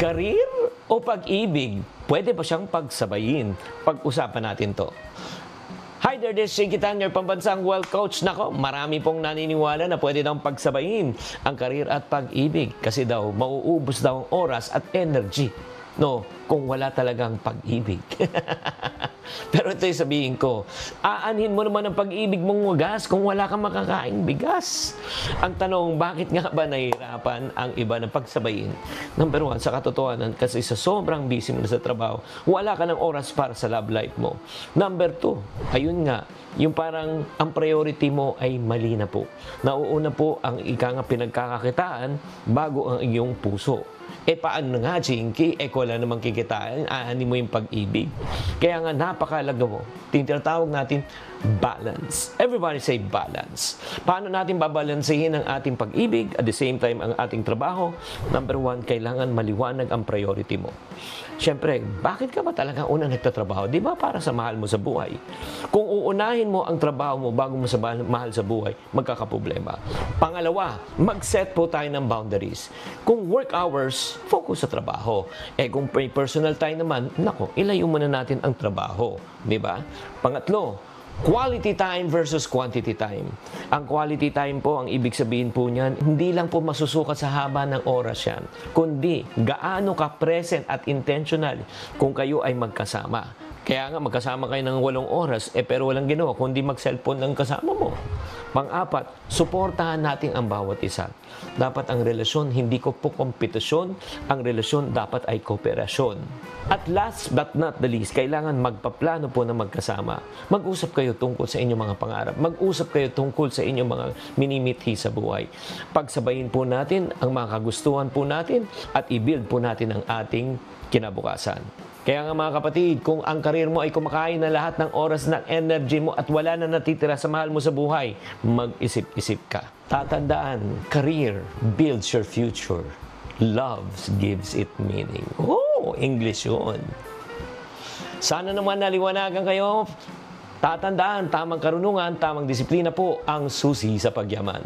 Career o pag-ibig? Pwede ba siyang pagsabayin? Pag-usapan natin to. Hi there, this is Shinky Tan, your pambansang wealth coach. Nako, marami pong naniniwala na pwede daw pagsabayin ang career at pag-ibig kasi daw mauubos daw ang oras at energy. No, kung wala talagang pag-ibig. Pero ito yung sabihin ko, aanhin mo naman ang pag-ibig mong wagas kung wala kang makakaing bigas. Ang tanong, bakit nga ba nahihirapan ang iba na pagsabayin? Number one, sa katotohanan, kasi sa sobrang busy mo na sa trabaho, wala ka ng oras para sa love life mo. Number two, ayun nga, yung parang ang priority mo ay mali na po. Nauuna po ang ika nga pinagkakakitaan bago ang iyong puso. Paano nga, Chinky? Wala namang kikitain, aanin mo yung pag-ibig. Kaya nga, napakalaga mo. Tinatawag natin balance. Everybody say balance. Paano natin babalansehin ang ating pag-ibig at the same time ang ating trabaho? Number one, kailangan maliwanag ang priority mo. Siyempre, bakit ka ba talaga unang nagtatrabaho? Di ba para sa mahal mo sa buhay? Kung uunahin mo ang trabaho mo bago mo sa mahal sa buhay, magkakaproblema. Pangalawa, mag-set po tayo ng boundaries. Kung work hours, focus sa trabaho. Kung personal time naman, nako, ilayo muna natin ang trabaho. Di ba? Pangatlo, quality time versus quantity time. Ang quality time po, ang ibig sabihin po niyan, hindi lang po masusukat sa haba ng oras yan, kundi gaano ka present at intentional kung kayo ay magkasama. Kaya nga, magkasama kayo ng 8 oras, pero walang ginawa, kundi mag-cellphone ng kasama mo. Pang-apat, suportahan natin ang bawat isa. Dapat ang relasyon, hindi ko po kompetisyon, ang relasyon dapat ay kooperasyon. At last but not the least, kailangan magpaplano po na magkasama. Mag-usap kayo tungkol sa inyong mga pangarap. Mag-usap kayo tungkol sa inyong mga minimithi sa buhay. Pagsabayin po natin ang mga kagustuhan po natin at i-build po natin ang ating kinabukasan. Kaya nga mga kapatid, kung ang karir mo ay kumakain na lahat ng oras ng energy mo at wala na natitira sa mahal mo sa buhay, mag-isip-isip ka. Tatandaan, career builds your future. Love gives it meaning. Oh, English yun. Sana naman naliwanagan kayo. Tatandaan, tamang karunungan, tamang disiplina po ang susi sa pagyaman.